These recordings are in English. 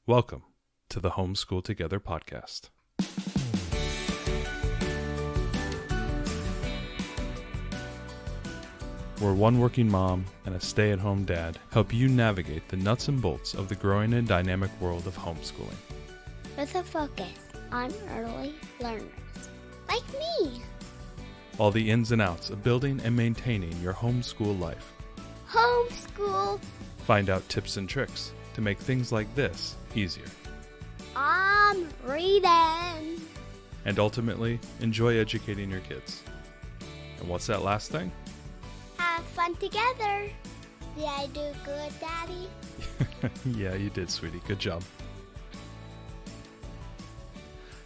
Welcome to the Homeschool Together podcast. Where one working mom and a stay-at-home dad help you navigate the nuts and bolts of the growing and dynamic world of homeschooling. With a focus on early learners, like me. All the ins and outs of building and maintaining your homeschool life. Homeschool. Find out tips and tricks to make things like this easier. I'm reading. And ultimately, enjoy educating your kids. And what's that last thing? Have fun together. Did I do good, Daddy? Yeah, you did, sweetie. Good job.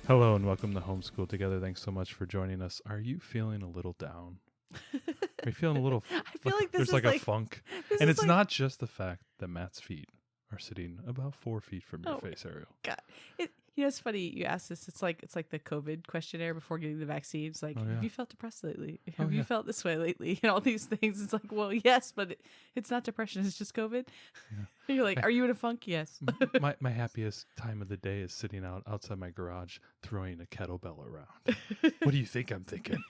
Hello and welcome to Homeschool Together. Thanks so much for joining us. Are you feeling a little down? Are you feeling a little... I feel like this there's is like a funk. And it's like... not just the fact that Matt's feet are sitting about 4 feet from your face, Ariel. God. It's funny you asked this. It's like the COVID questionnaire before getting the vaccine. It's like, have you felt depressed lately? Have you felt this way lately? And all these things. It's like, well, yes, but it's not depression. It's just COVID. Yeah. And you're like, are you in a funk? Yes. my happiest time of the day is sitting outside my garage throwing a kettlebell around. What do you think I'm thinking?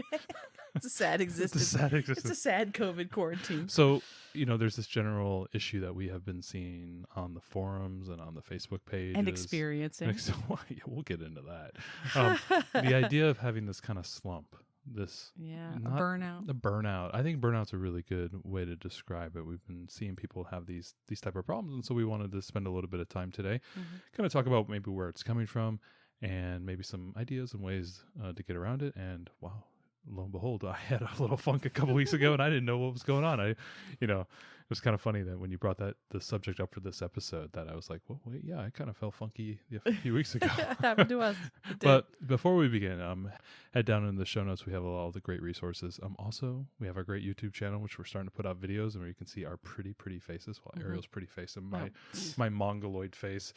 It's a sad existence. It's a sad COVID quarantine. So, there's this general issue that we have been seeing on the forums and on the Facebook page. And experiencing. We'll get into that. The idea of having this kind of slump, a burnout. The burnout. I think burnout's a really good way to describe it. We've been seeing people have these type of problems. And so we wanted to spend a little bit of time today, kind of talk about maybe where it's coming from and maybe some ideas and ways to get around it. And wow. Lo and behold, I had a little funk a couple weeks ago and I didn't know what was going on. It was kind of funny that when you brought the subject up for this episode that I was like, well, wait, yeah, I kind of felt funky a few weeks ago. That happened to us. But before we begin, head down in the show notes. We have all the great resources. Also, we have our great YouTube channel, which we're starting to put out videos and where you can see our pretty face while Ariel's pretty face and my mongoloid face.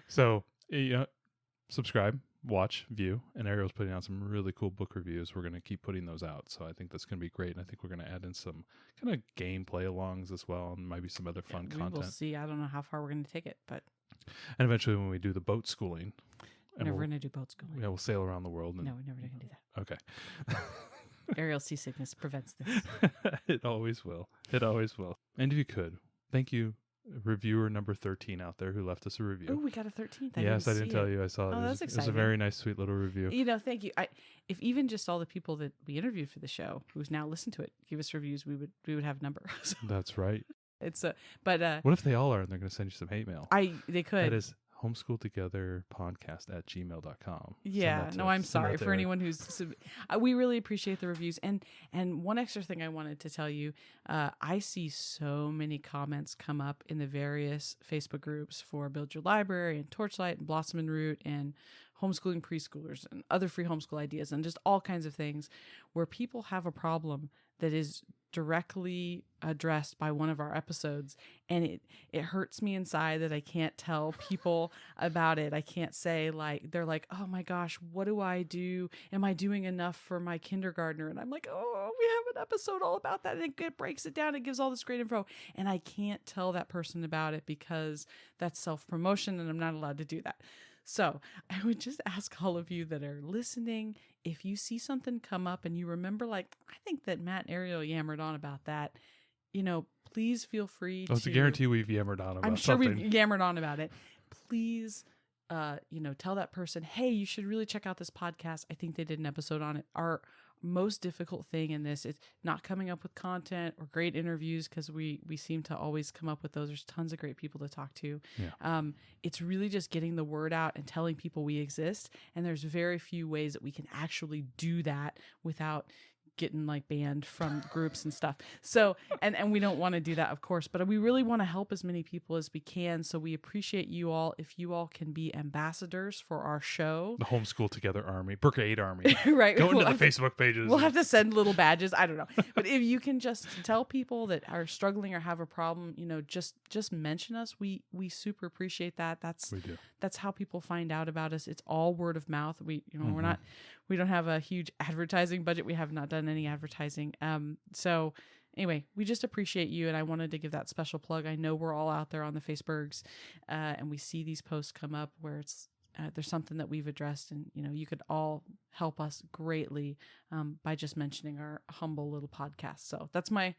So, subscribe. Watch, view, and Ariel's putting out some really cool book reviews. We're going to keep putting those out, so I think that's going to be great. And I think we're going to add in some kind of gameplay alongs as well, and maybe some other fun content. We'll see. I don't know how far we're going to take it, but and eventually, when we do the boat schooling, we're never going to do boat schooling. Yeah, we'll sail around the world. No, we're never going to do that. Okay. Aerial seasickness prevents this. It always will. It always will. And if you could, thank you. Reviewer number 13 out there who left us a review. Oh, we got a 13th. Yes, I didn't tell you. I saw it. That's exciting. It was a very nice, sweet little review. Thank you. If even just all the people that we interviewed for the show who's now listened to it give us reviews, we would have a number. So that's right. But what if they all are and they're going to send you some hate mail? They could. That is homeschooltogetherpodcast@gmail.com. Yeah, I'm sorry for anyone who's. We really appreciate the reviews, and one extra thing I wanted to tell you, I see so many comments come up in the various Facebook groups for Build Your Library and Torchlight and Blossom and Root and homeschooling preschoolers and other free homeschool ideas and just all kinds of things where people have a problem that is directly addressed by one of our episodes, and it hurts me inside that I can't tell people about it. I can't say, they're like, oh my gosh, what do I do? Am I doing enough for my kindergartner? And I'm like, oh, we have an episode all about that, and it breaks it down. It gives all this great info, and I can't tell that person about it because that's self-promotion and I'm not allowed to do that. So I would just ask all of you that are listening, if you see something come up and you remember, I think that Matt and Ariel yammered on about that, please feel free to... It's a guarantee we've yammered on about I'm sure something. We've yammered on about it. Please, tell that person, hey, you should really check out this podcast. I think they did an episode on it. Our most difficult thing in this is not coming up with content or great interviews because we seem to always come up with those. There's tons of great people to talk to. Yeah. It's really just getting the word out and telling people we exist. And there's very few ways that we can actually do that without getting banned from groups and stuff. So, and we don't want to do that, of course, but we really want to help as many people as we can. So we appreciate you all. If you all can be ambassadors for our show, the Homeschool Together Army, Brigade Army, right? Go into the Facebook pages. We'll have to send little badges. I don't know, but if you can just tell people that are struggling or have a problem, just mention us. We super appreciate that. That's how people find out about us. It's all word of mouth. We don't have a huge advertising budget. We have not done any advertising. So anyway, we just appreciate you. And I wanted to give that special plug. I know we're all out there on the Facebooks and we see these posts come up where it's, there's something that we've addressed, and you could all help us greatly by just mentioning our humble little podcast. So that's my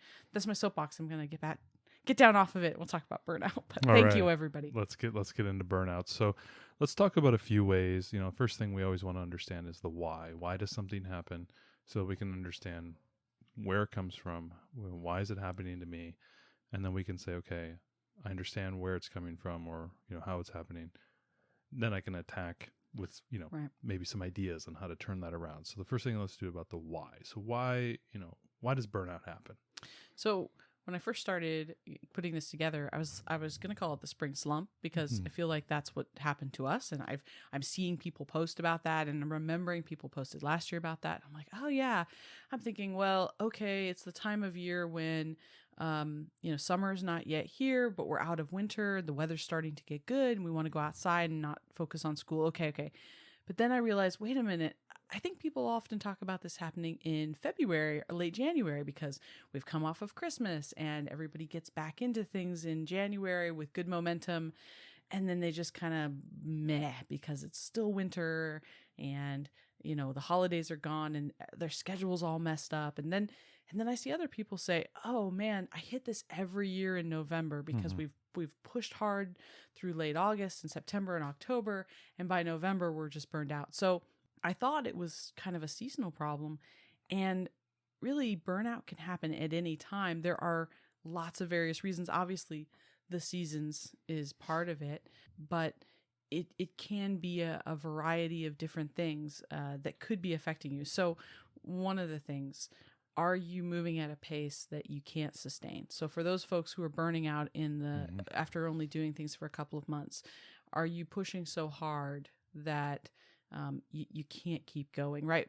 soapbox. I'm gonna get down off of it. We'll talk about burnout. But thank you, everybody. Let's get into burnout. So let's talk about a few ways. First thing we always want to understand is the why. Why does something happen? So we can understand where it comes from. Why is it happening to me? And then we can say, okay, I understand where it's coming from, or how it's happening. Then I can attack with, right, maybe some ideas on how to turn that around. So the first thing, let's do about the why. So why does burnout happen? So when I first started putting this together, I was going to call it the spring slump, because I feel like that's what happened to us. And I'm seeing people post about that, and I'm remembering people posted last year about that. I'm like, oh yeah. I'm thinking, well, okay, it's the time of year when summer is not yet here, but we're out of winter. The weather's starting to get good and we want to go outside and not focus on school. Okay. But then I realized, wait a minute. I think people often talk about this happening in February or late January, because we've come off of Christmas and everybody gets back into things in January with good momentum. And then they just kind of meh, because it's still winter and, the holidays are gone and their schedule's all messed up. And then I see other people say, oh man, I hit this every year in November, because we've pushed hard through late August and September and October. And by November, we're just burned out. So I thought it was kind of a seasonal problem, and really burnout can happen at any time. There are lots of various reasons. Obviously, the seasons is part of it, but it can be a variety of different things that could be affecting you. So one of the things, are you moving at a pace that you can't sustain? So for those folks who are burning out after only doing things for a couple of months, are you pushing so hard that you can't keep going, right?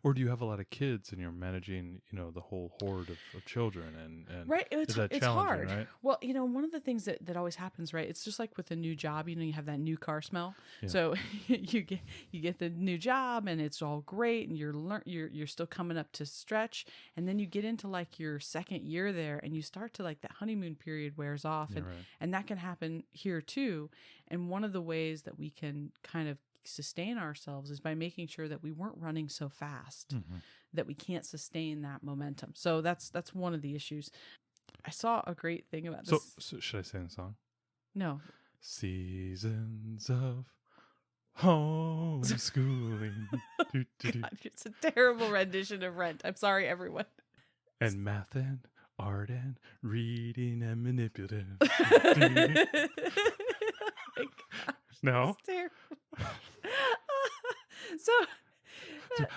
Or do you have a lot of kids and you're managing, the whole horde of children and right? It's hard, right? Well, one of the things that always happens, right? It's just like with a new job, you have that new car smell. Yeah. So you get the new job and it's all great, and you're still coming up to stretch, and then you get into like your second year there, and you start to like that honeymoon period wears off, and that can happen here too. And one of the ways that we can kind of sustain ourselves is by making sure that we weren't running so fast that we can't sustain that momentum. So that's one of the issues. I saw a great thing about this. So should I sing the song? No. Seasons of homeschooling. God, it's a terrible rendition of Rent. I'm sorry, everyone. And math and art and reading and manipulative. No. It's terrible. So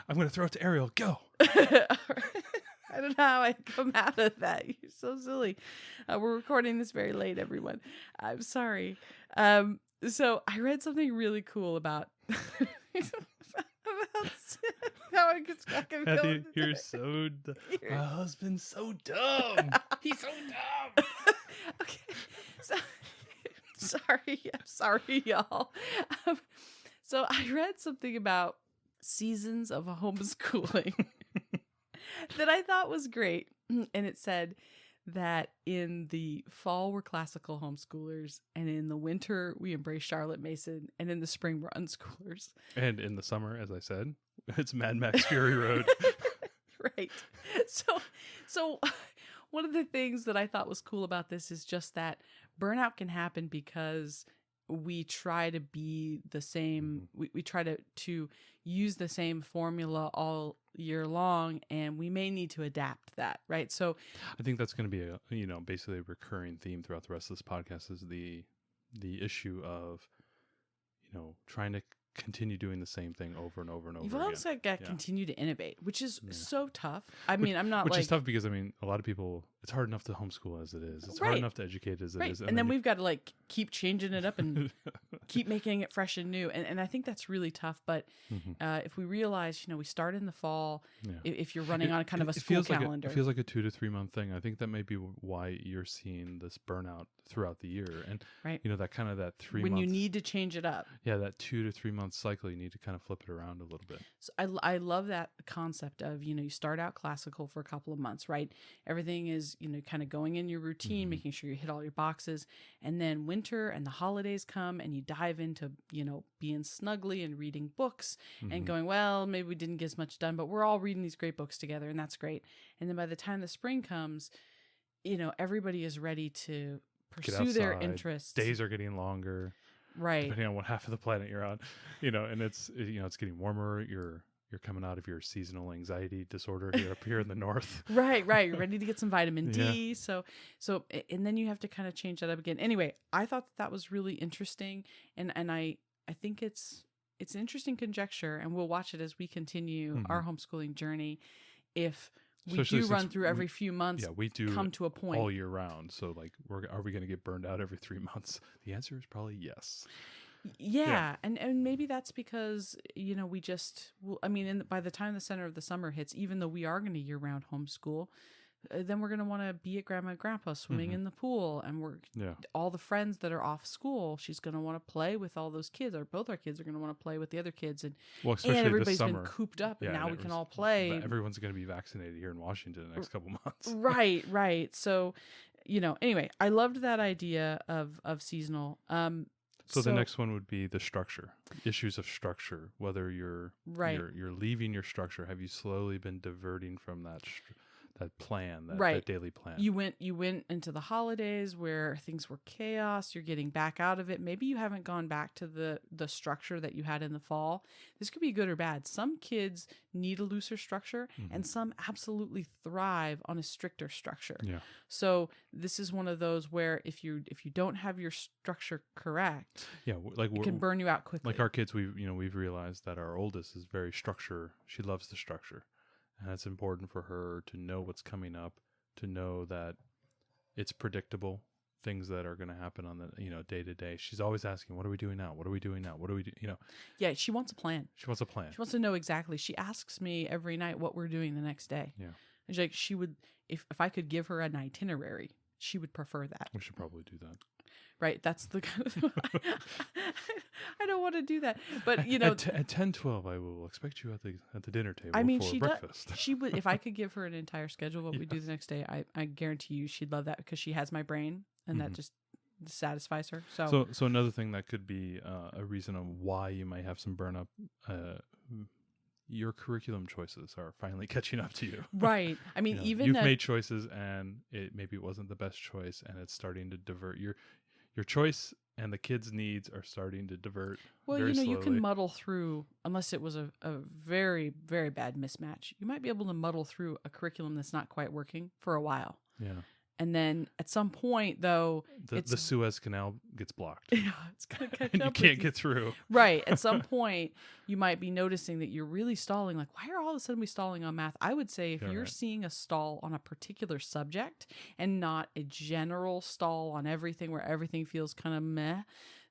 I'm going to throw it to Ariel. Go. I don't know how I come out of that. You're so silly. We're recording this very late, everyone. I'm sorry. So I read something really cool about how I get back and Matthew, you're so dumb. My husband's so dumb. He's so dumb. Okay. So I'm sorry, y'all. So I read something about seasons of homeschooling that I thought was great. And it said that in the fall, we're classical homeschoolers, and in the winter, we embrace Charlotte Mason, and in the spring, we're unschoolers. And in the summer, as I said, it's Mad Max Fury Road. Right. So one of the things that I thought was cool about this is just that burnout can happen because we try to be the same. We try to use the same formula all year long, and we may need to adapt that, right? So I think that's going to be basically a recurring theme throughout the rest of this podcast, is the issue of, trying to continue doing the same thing over and over and over You've again. also got to continue to innovate, which is so tough. I mean, I'm not which is tough because, a lot of people it's hard enough to homeschool as it is. It's Right. hard enough to educate as it Right. is. And then we've got to like keep changing it up and keep making it fresh and new. And I think that's really tough. But if we realize, we start in the fall, if you're running on kind of a school calendar. It feels like a 2 to 3 month thing. I think that may be why you're seeing this burnout throughout the year. And, that kind of that 3 months. When you need to change it up. Yeah, that 2 to 3 month cycle, you need to kind of flip it around a little bit. So I love that concept of, you start out classical for a couple of months, right? Everything is, kind of going in your routine, making sure you hit all your boxes. And then winter and the holidays come and you dive into, being snuggly and reading books and going, well, maybe we didn't get as much done, but we're all reading these great books together and that's great. And then by the time the spring comes, everybody is ready to pursue their interests. Days are getting longer. Right. Depending on what half of the planet you're on, and it's getting warmer. You're coming out of your seasonal anxiety disorder here up here in the north. Right. You're ready to get some vitamin D. So, and then you have to kind of change that up again. Anyway, I thought that was really interesting. And I think it's an interesting conjecture, and we'll watch it as we continue our homeschooling journey. If we do run through every few months, we do come to a point all year round. So like, are we going to get burned out every 3 months? The answer is probably yes. Yeah. And maybe that's because, by the time the center of the summer hits, even though we are going to year-round homeschool, then we're going to want to be at grandma and grandpa swimming in the pool. And all the friends that are off school, she's going to want to play with all those kids, or both our kids are going to want to play with the other kids. And, especially everybody's this summer, been cooped up and now we can all play. Everyone's going to be vaccinated here in Washington the next couple months. Right. So, anyway, I loved that idea of seasonal. So the next one would be the structure, issues of structure. Whether you're leaving your structure, have you slowly been diverting from that plan, that daily plan? You went into the holidays where things were chaos. You're getting back out of it. Maybe you haven't gone back to the structure that you had in the fall. This could be good or bad. Some kids need a looser structure, and some absolutely thrive on a stricter structure. Yeah. So this is one of those where if you don't have your structure correct, it can burn you out quickly. Like our kids, we've realized that our oldest is very structure. She loves the structure. And it's important for her to know what's coming up, to know that it's predictable, things that are going to happen on the, day to day. She's always asking, what are we doing now? What are we doing now? What do we do? Yeah, she wants a plan. She wants a plan. She wants to know exactly. She asks me every night what we're doing the next day. Yeah. And she would, if I could give her an itinerary, she would prefer that. We should probably do that. Right. That's the kind of, I don't want to do that. But, at 10:12, I will expect you at the dinner table for breakfast. She would, if I could give her an entire schedule of what we do the next day, I guarantee you she'd love that because she has my brain and that just satisfies her. So another thing that could be a reason of why you might have some burn up, your curriculum choices are finally catching up to you. Right. I mean, you've made choices and maybe it wasn't the best choice, and it's starting to divert your choice, and the kids' needs are starting to divert. Well, very slowly. You can muddle through, unless it was a very, very bad mismatch. You might be able to muddle through a curriculum that's not quite working for a while. Yeah. And then at some point, though, the Suez Canal gets blocked. Yeah, it's going to catch and up. You can't get through. Right. At some point, you might be noticing that you're really stalling. Like, why are all of a sudden we stalling on math? I would say if you're seeing a stall on a particular subject and not a general stall on everything where everything feels kind of meh,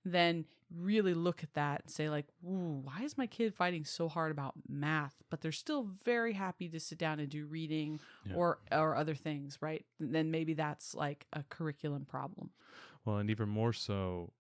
then really look at that and say like, ooh, why is my kid fighting so hard about math, but they're still very happy to sit down and do reading or other things, right? Then maybe that's like a curriculum problem. Well, and even more so,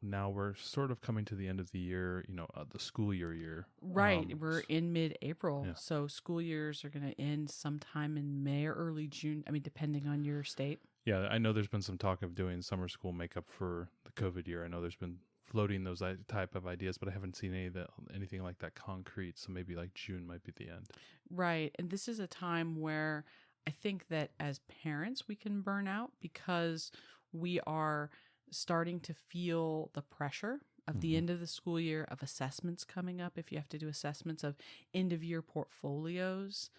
now we're sort of coming to the end of the year, the school year. Right. We're in mid-April. Yeah. So school years are going to end sometime in May or early June. I mean, depending on your state. Yeah, I know there's been some talk of doing summer school makeup for the COVID year. I know there's been floating those type of ideas, but I haven't seen anything like that concrete. So maybe like June might be the end. Right. And this is a time where I think that as parents, we can burn out because we are starting to feel the pressure of the end of the school year, of assessments coming up. If you have to do assessments of end of year portfolios,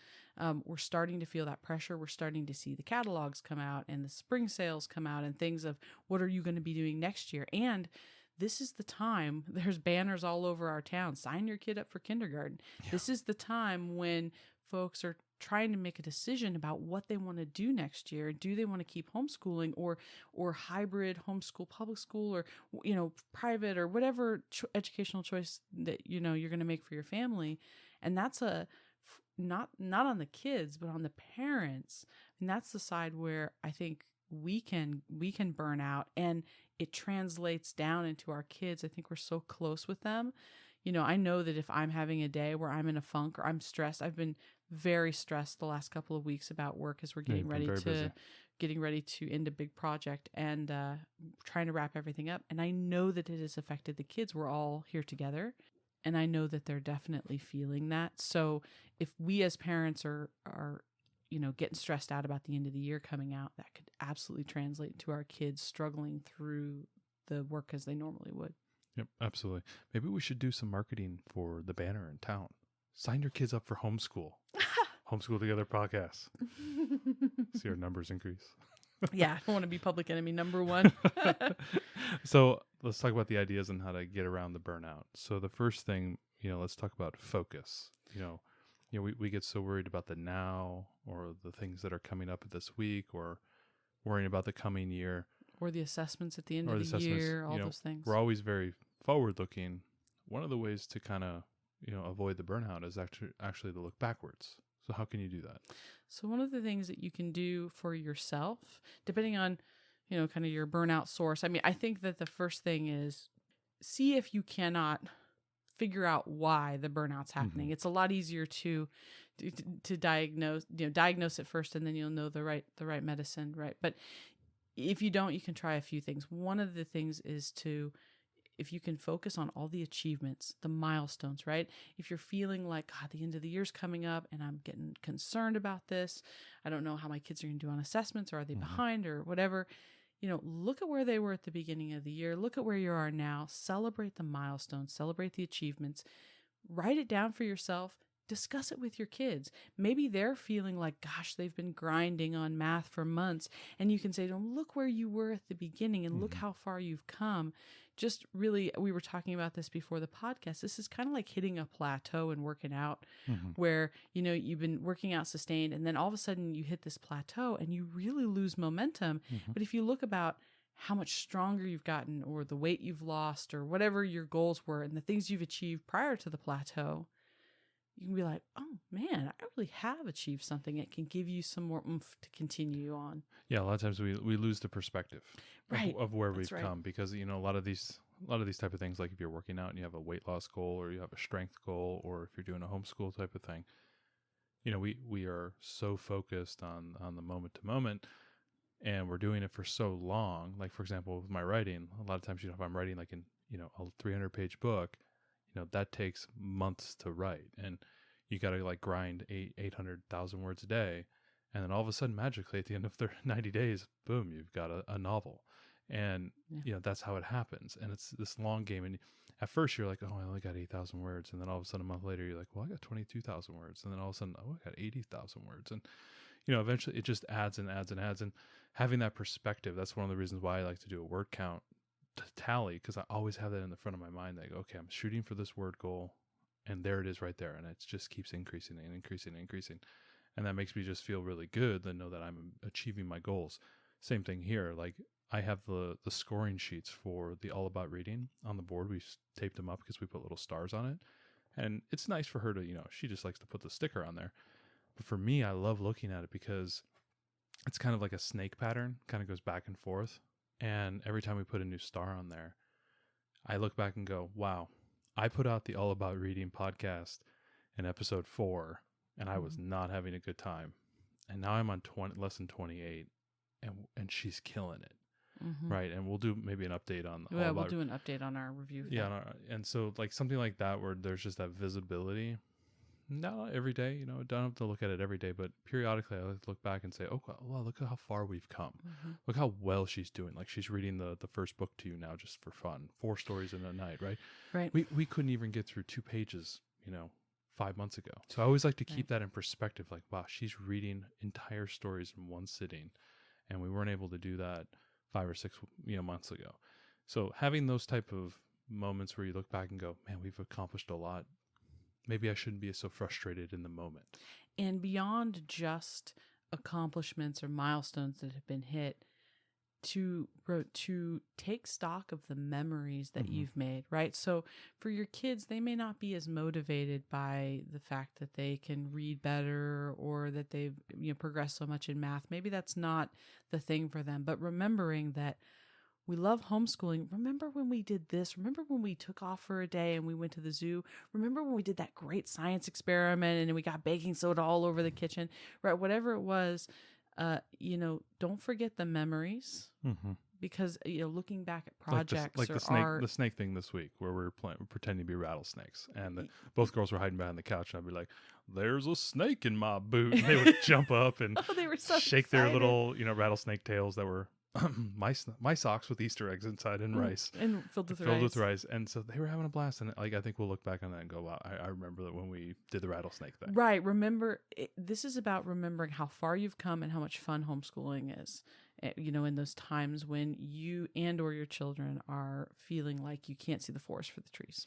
we're starting to feel that pressure. We're starting to see the catalogs come out and the spring sales come out and things of what are you going to be doing next year? And this is the time, there's banners all over our town. Sign your kid up for kindergarten. Yeah. This is the time when folks are trying to make a decision about what they want to do next year. Do they want to keep homeschooling or hybrid homeschool, public school, or, you know, private, or whatever educational choice that, you know, you're going to make for your family. And that's not on the kids, but on the parents. And that's the side where I think we can burn out, and it translates down into our kids. I think we're so close with them. You know, I know that if I'm having a day where I'm in a funk or I'm stressed, I've been very stressed the last couple of weeks about work as we're getting ready to end a big project and trying to wrap everything up. And I know that it has affected the kids. We're all here together, and I know that they're definitely feeling that. So if we as parents are you know, getting stressed out about the end of the year coming out, that could absolutely translate to our kids struggling through the work as they normally would. Yep, absolutely. Maybe we should do some marketing for the banner in town. Sign your kids up for Homeschool. Homeschool Together podcast. See our numbers increase. Yeah, I want to be public enemy number one. So let's talk about the ideas and how to get around the burnout. So the first thing, you know, let's talk about focus. You know, we get so worried about the now, or the things that are coming up this week, or worrying about the coming year. Or the assessments at the end of the year, all those things. We're always very forward looking. One of the ways to kind of, you know, avoid the burnout is actually to look backwards. So how can you do that? So one of the things that you can do for yourself, depending on, you know, kind of your burnout source. I mean, I think that the first thing is see if you cannot figure out why the burnout's happening. It's a lot easier to diagnose it first, and then you'll know the right medicine, right? But if you don't, you can try a few things. One of the things is if you can focus on all the achievements, the milestones, right? If you're feeling like, God, the end of the year's coming up and I'm getting concerned about this, I don't know how my kids are going to do on assessments, or are they behind, or whatever, you know, look at where they were at the beginning of the year. Look at where you are now. Celebrate the milestones, celebrate the achievements, write it down for yourself. Discuss it with your kids. Maybe they're feeling like, gosh, they've been grinding on math for months. And you can say to them, look where you were at the beginning and look how far you've come. Just really, we were talking about this before the podcast. This is kind of like hitting a plateau and working out where, you know, you've been working out sustained, and then all of a sudden you hit this plateau and you really lose momentum. But if you look about how much stronger you've gotten, or the weight you've lost, or whatever your goals were and the things you've achieved prior to the plateau, you can be like, oh man, I really have achieved something. It can give you some more oomph to continue on. Yeah, a lot of times we lose the perspective of where we've come, because, you know, a lot of these type of things, like if you're working out and you have a weight loss goal, or you have a strength goal, or if you're doing a homeschool type of thing, you know, we are so focused on the moment to moment, and we're doing it for so long. Like, for example, with my writing, a lot of times, you know, if I'm writing like a 300-page book, you know, that takes months to write, and you got to like grind 800,000 words a day. And then all of a sudden, magically at the end of 90 days, boom, you've got a novel. And, you know, that's how it happens. And it's this long game. And at first you're like, oh, I only got 8,000 words. And then all of a sudden, a month later, you're like, well, I got 22,000 words. And then all of a sudden, oh, I got 80,000 words. And, you know, eventually it just adds and adds and adds. And having that perspective, that's one of the reasons why I like to do a word count to tally, because I always have that in the front of my mind. That I go, okay, I'm shooting for this word goal, and there it is right there, and it just keeps increasing and increasing and increasing, and that makes me just feel really good to know that I'm achieving my goals. Same thing here. Like, I have the scoring sheets for the All About Reading on the board. We taped them up because we put little stars on it, and it's nice for her to, you know, she just likes to put the sticker on there. But for me, I love looking at it because it's kind of like a snake pattern, kind of goes back and forth. And every time we put a new star on there, I look back and go, wow, I put out the All About Reading podcast in episode 4, and I was not having a good time. And now I'm on less than 28, and she's killing it. Right. And we'll do maybe an update on we'll do an update on our review. Yeah. And so like something like that, where there's just that visibility. Not every day, you know, I don't have to look at it every day, but periodically I like to look back and say, oh, well, look at how far we've come. Look how well she's doing. Like, she's reading the first book to you now just for fun. 4 stories in a night, right? Right. We couldn't even get through 2 pages, you know, 5 months ago. So I always like to keep that in perspective. Like, wow, she's reading entire stories in one sitting, and we weren't able to do that 5 or 6, you know, months ago. So having those type of moments where you look back and go, man, we've accomplished a lot. maybe I shouldn't be so frustrated in the moment. And beyond just accomplishments or milestones that have been hit, to take stock of the memories that you've made, right? So for your kids, they may not be as motivated by the fact that they can read better or that they've progressed so much in math. Maybe that's not the thing for them. But remembering that we love homeschooling. Remember when we did this? Remember when we took off for a day and we went to the zoo? Remember when we did that great science experiment and we got baking soda all over the kitchen, right? Whatever it was, don't forget the memories, because looking back at projects like or the snake thing this week, where we're pretending to be rattlesnakes, and both girls were hiding behind the couch, and I'd be like, "There's a snake in my boot," and they would jump up and they were so shake excited. their little rattlesnake tails that were my socks with Easter eggs inside and rice and filled with rice, and so they were having a blast. And I think we'll look back on that and go, wow, I remember that when we did the rattlesnake thing. Right. Remember, this is about remembering how far you've come and how much fun homeschooling is. In those times when you and or your children are feeling like you can't see the forest for the trees.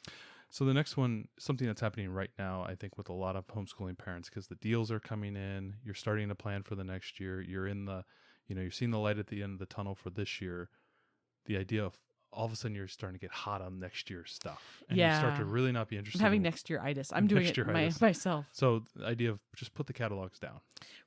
So the next one, something that's happening right now, I think, with a lot of homeschooling parents, because the deals are coming in, you're starting to plan for the next year, you're in the you're seeing the light at the end of the tunnel for this year. The idea of all of a sudden you're starting to get hot on next year's stuff. And you start to really not be interested. I'm having next year-itis. I'm doing it myself. So the idea of just put the catalogs down.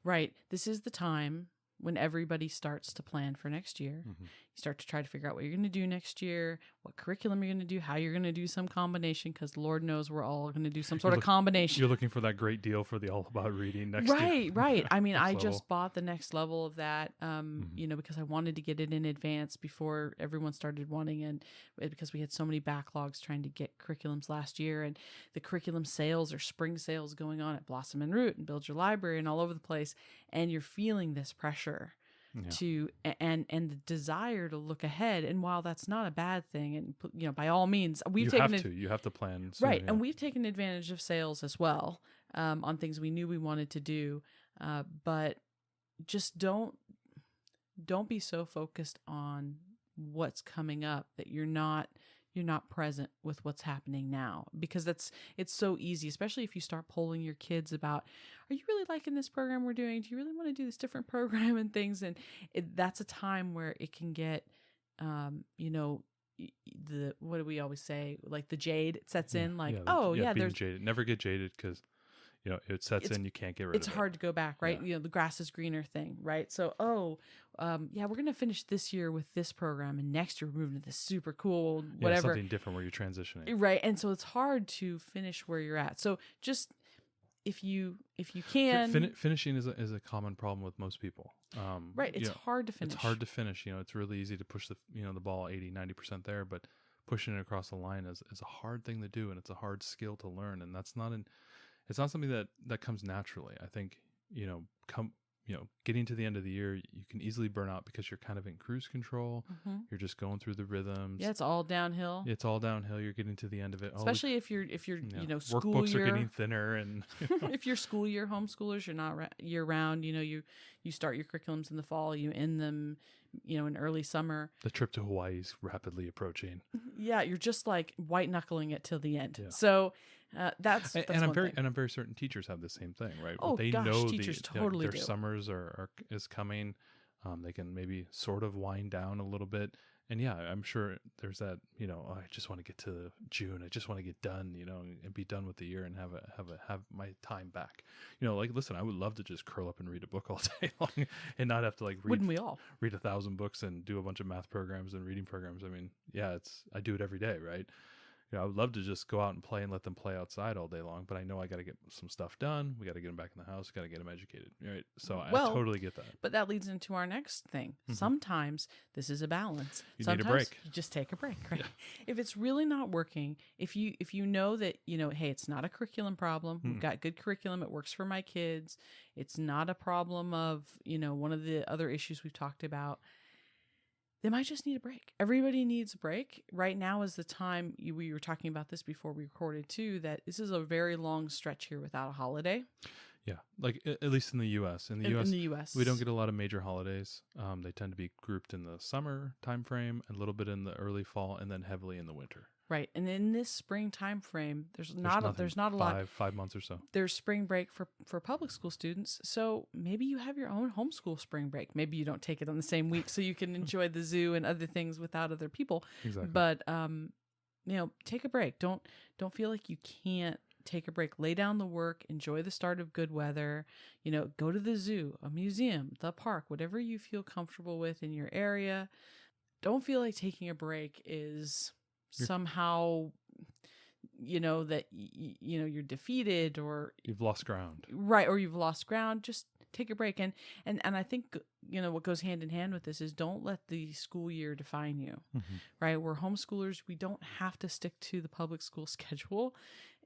Right. This is the time when everybody starts to plan for next year. You start to try to figure out what you're going to do next year, what curriculum you're going to do, how you're going to do some combination, because Lord knows we're all going to do some sort of combination. You're looking for that great deal for the All About Reading next year. Right. I mean, I just bought the next level of that, because I wanted to get it in advance before everyone started wanting, and because we had so many backlogs trying to get curriculums last year, and the curriculum sales or spring sales going on at Blossom and Root and Build Your Library and all over the place, and you're feeling this pressure to and the desire to look ahead. And while that's not a bad thing, and by all means, you have to plan soon, right. And we've taken advantage of sales as well on things we knew we wanted to do, but just don't be so focused on what's coming up that you're not present with what's happening now, because it's so easy, especially if you start polling your kids about, are you really liking this program we're doing? Do you really want to do this different program and things? And that's a time where it can get, what do we always say? Like the jade sets in, like, there's jaded. Never get jaded, because it sets in, you can't get rid of it. It's hard to go back, right? The grass is greener thing, right? So, we're going to finish this year with this program, and next year we're moving to this super cool, whatever. Something different where you're transitioning. Right. And so it's hard to finish where you're at. So just, if you can. Finishing is a common problem with most people. Right. It's hard to finish. It's hard to finish. It's really easy to push the ball 80-90% there, but pushing it across the line is a hard thing to do, and it's a hard skill to learn. And that's not it's not something that comes naturally. I think, getting to the end of the year, you can easily burn out because you're kind of in cruise control. You're just going through the rhythms. Yeah, it's all downhill. You're getting to the end of it. Especially if you're school workbooks year, are getting thinner, and if you're school year homeschoolers, you're not year round. You start your curriculums in the fall, you end them, in early summer. The trip to Hawaii is rapidly approaching. Yeah, you're just like white knuckling it till the end. Yeah. So that's I'm very certain teachers have the same thing, right? Oh, they gosh, know teachers totally their do. summers is coming. They can maybe sort of wind down a little bit. And yeah, I'm sure there's that, I just want to get to June. I just want to get done, and be done with the year and have my time back. Listen, I would love to just curl up and read a book all day long and not have to wouldn't we all read 1,000 books and do a bunch of math programs and reading programs. I mean, yeah, I do it every day, right? I would love to just go out and play and let them play outside all day long, but I know I got to get some stuff done. We got to get them back in the house. Got to get them educated, right? So I totally get that. But that leads into our next thing. Sometimes this is a balance. Sometimes need a break. You just take a break, right? Yeah. If it's really not working, if you know that, hey, it's not a curriculum problem. We've got good curriculum. It works for my kids. It's not a problem of, one of the other issues we've talked about. They might just need a break. Everybody needs a break. Right now is the time, we were talking about this before we recorded too, that this is a very long stretch here without a holiday. Yeah, like at least in the U.S. In the U.S., we don't get a lot of major holidays. They tend to be grouped in the summer time frame, a little bit in the early fall, and then heavily in the winter. Right, and in this spring time frame, there's not a lot. 5 months or so. There's spring break for public school students, so maybe you have your own homeschool spring break. Maybe you don't take it on the same week, so you can enjoy the zoo and other things without other people. Exactly. But take a break. Don't feel like you can't take a break. Lay down the work. Enjoy the start of good weather. Go to the zoo, a museum, the park, whatever you feel comfortable with in your area. Don't feel like taking a break is somehow that you're defeated or you've lost ground. Right, or you've lost ground. Just take a break. And I think what goes hand in hand with this is don't let the school year define you. Mm-hmm. Right? We're homeschoolers. We don't have to stick to the public school schedule.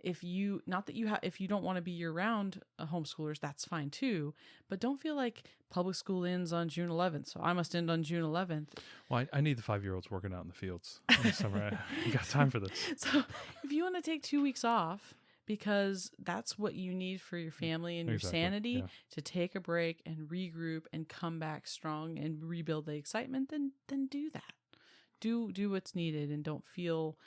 If you don't want to be year-round homeschoolers, that's fine too. But don't feel like public school ends on June 11th, so I must end on June 11th. Well, I need the 5-year-olds working out in the fields in the summer. I got time for this. So if you want to take 2 weeks off because that's what you need for your family and your sanity, to take a break and regroup and come back strong and rebuild the excitement, then do that. Do what's needed and don't feel...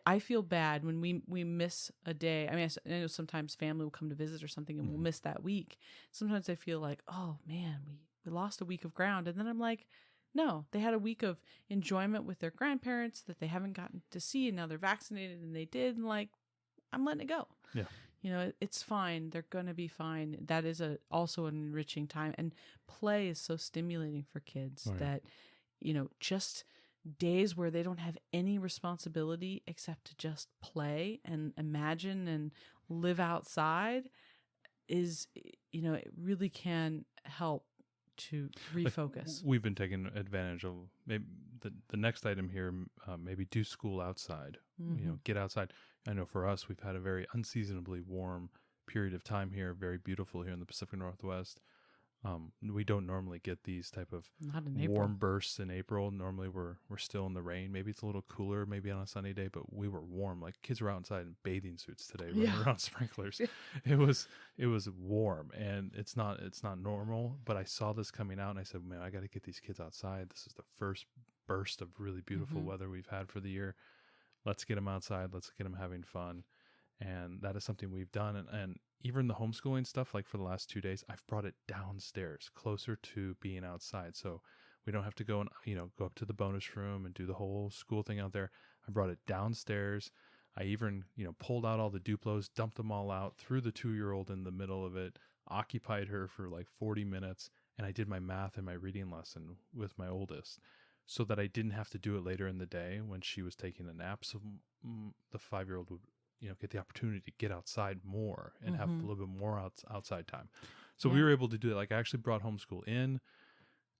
I feel bad when we miss a day. I mean, I know sometimes family will come to visit or something and we'll miss that week. Sometimes I feel like, oh man, we lost a week of ground. And then I'm like, no, they had a week of enjoyment with their grandparents that they haven't gotten to see. And now they're vaccinated and they did. And like, I'm letting it go. Yeah. It's fine. They're going to be fine. That is also an enriching time. And play is so stimulating for kids that, just days where they don't have any responsibility except to just play and imagine and live outside is, it really can help to refocus. Like we've been taking advantage of maybe the next item here, maybe do school outside, get outside. I know for us, we've had a very unseasonably warm period of time here, very beautiful here in the Pacific Northwest. We don't normally get these type of warm bursts in April. Normally we're still in the rain. Maybe it's a little cooler, maybe on a sunny day, but we were warm. Like kids were outside in bathing suits today, running around sprinklers. It was warm, and it's not normal. But I saw this coming out, and I said, man, I got to get these kids outside. This is the first burst of really beautiful weather we've had for the year. Let's get them outside. Let's get them having fun. And that is something we've done. And even the homeschooling stuff, like for the last 2 days, I've brought it downstairs, closer to being outside. So we don't have to go and, go up to the bonus room and do the whole school thing out there. I brought it downstairs. I even, pulled out all the Duplos, dumped them all out, threw the 2-year-old in the middle of it, occupied her for like 40 minutes. And I did my math and my reading lesson with my oldest so that I didn't have to do it later in the day when she was taking a nap. So the 5-year-old would get the opportunity to get outside more and have a little bit more outside time. So we were able to do it. Like I actually brought homeschool in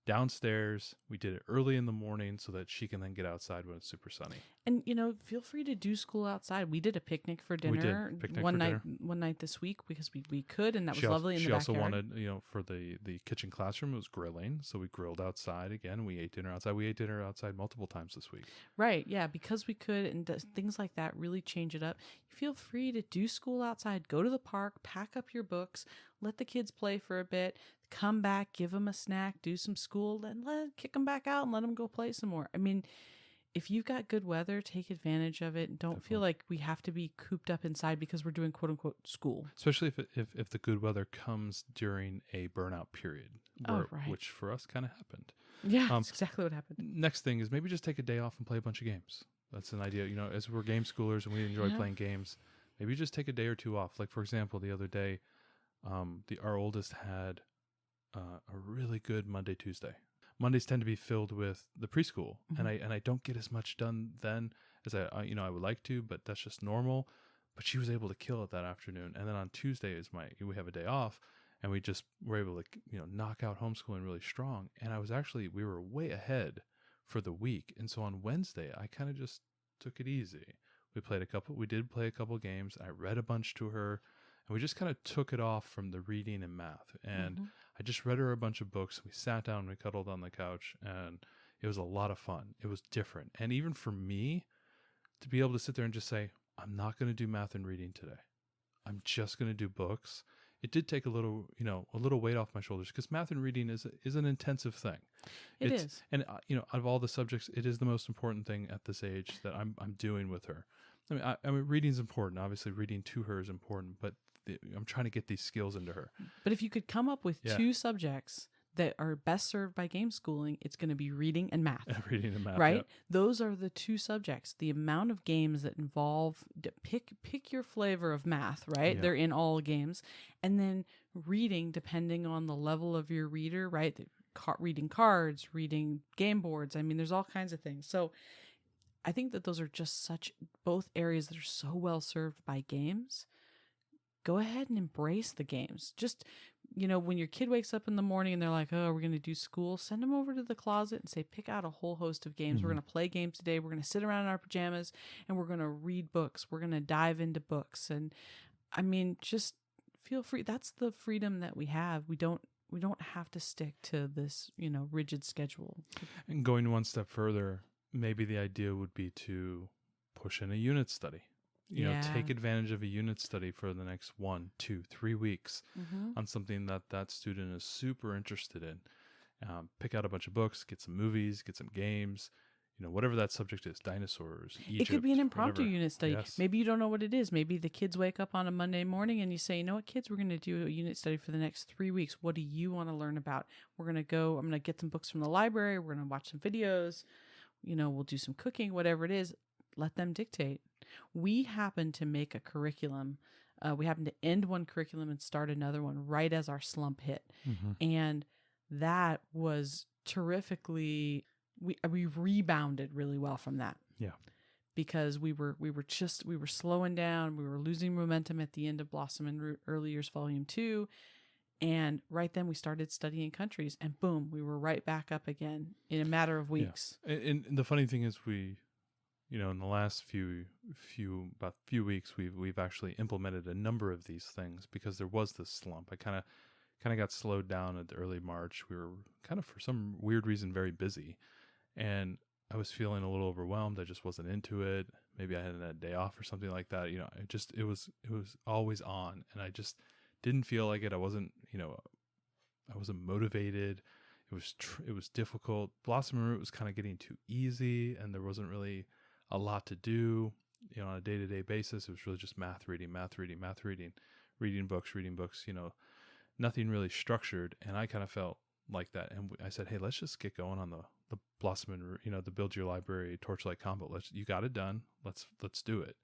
downstairs. We did it early in the morning so that she can then get outside when it's super sunny. And, feel free to do school outside. We did a picnic for dinner one night this week because we could, and that was lovely in the backyard. She also wanted, for the kitchen classroom, it was grilling. So we grilled outside again. We ate dinner outside. We ate dinner outside multiple times this week. Right. Yeah. Because we could, and things like that really change it up. Feel free to do school outside. Go to the park, pack up your books, let the kids play for a bit, come back, give them a snack, do some school, then kick them back out and let them go play some more. I mean, if you've got good weather, take advantage of it. Don't feel like we have to be cooped up inside because we're doing quote unquote school. Especially if the good weather comes during a burnout period, which for us kind of happened. Yeah, that's exactly what happened. Next thing is maybe just take a day off and play a bunch of games. That's an idea. As we're game schoolers and we enjoy playing games, maybe just take a day or two off. Like for example, the other day, our oldest had a really good Monday, Tuesday. Mondays tend to be filled with the preschool, and I don't get as much done then as I would like to, but that's just normal. But she was able to kill it that afternoon, and then on Tuesday we have a day off, and we just were able to knock out homeschooling really strong. And we were way ahead for the week, and so on Wednesday I kind of just took it easy. We did play a couple games. I read a bunch to her, and we just kind of took it off from the reading and math. And I just read her a bunch of books. We sat down, we cuddled on the couch, and it was a lot of fun. It was different. And even for me to be able to sit there and just say, I'm not going to do math and reading today. I'm just going to do books. it did take a little weight off my shoulders, because math and reading is an intensive thing. It is. And out of all the subjects, it is the most important thing at this age that I'm doing with her. I mean, reading's important. Obviously, reading to her is important, but I'm trying to get these skills into her. But if you could come up with two subjects that are best served by game schooling, it's going to be reading and math. Reading and math, right? Yeah. Those are the two subjects. The amount of games that involve pick your flavor of math, right? Yeah. They're in all games, and then reading, depending on the level of your reader, right? Reading cards, reading game boards. I mean, there's all kinds of things. So I think that those are just both areas that are so well served by games. Go ahead and embrace the games. Just, when your kid wakes up in the morning and they're like, oh, we're going to do school, send them over to the closet and say, pick out a whole host of games. Mm-hmm. We're going to play games today. We're going to sit around in our pajamas and we're going to read books. We're going to dive into books. And I mean, just feel free. That's the freedom that we have. We don't have to stick to this, rigid schedule. And going one step further, maybe the idea would be to push in a unit study. Take advantage of a unit study for the next 1, 2, 3 weeks on something that student is super interested in. Pick out a bunch of books, get some movies, get some games, whatever that subject is, dinosaurs, Egypt. It could be an impromptu whatever. unit study. Yes. Maybe you don't know what it is. Maybe the kids wake up on a Monday morning and you say, you know what, kids, we're going to do a unit study for the next 3 weeks. What do you want to learn about? I'm going to get some books from the library. We're going to watch some videos. We'll do some cooking, whatever it is. Let them dictate. We happen to make a curriculum. We happen to end one curriculum and start another one right as our slump hit. And that was terrifically, we rebounded really well from that. Yeah. Because we were slowing down. We were losing momentum at the end of Blossom and Early Years Volume 2. And right then we started studying countries, and boom, we were right back up again in a matter of weeks. Yeah. And the funny thing is in the last few weeks, we've actually implemented a number of these things, because there was this slump. I kind of got slowed down at the early March. We were kind of, for some weird reason, very busy, and I was feeling a little overwhelmed. I just wasn't into it. Maybe I had a day off or something like that. It was always on, and I just didn't feel like it. I wasn't motivated. It was difficult. Blossom and Root was kind of getting too easy, and there wasn't really a lot to do, on a day-to-day basis. It was really just math reading, reading books, nothing really structured. And I kind of felt like that. And I said, hey, let's just get going on the Blossom and, the Build Your Library Torchlight Combo. You got it done. Let's do it.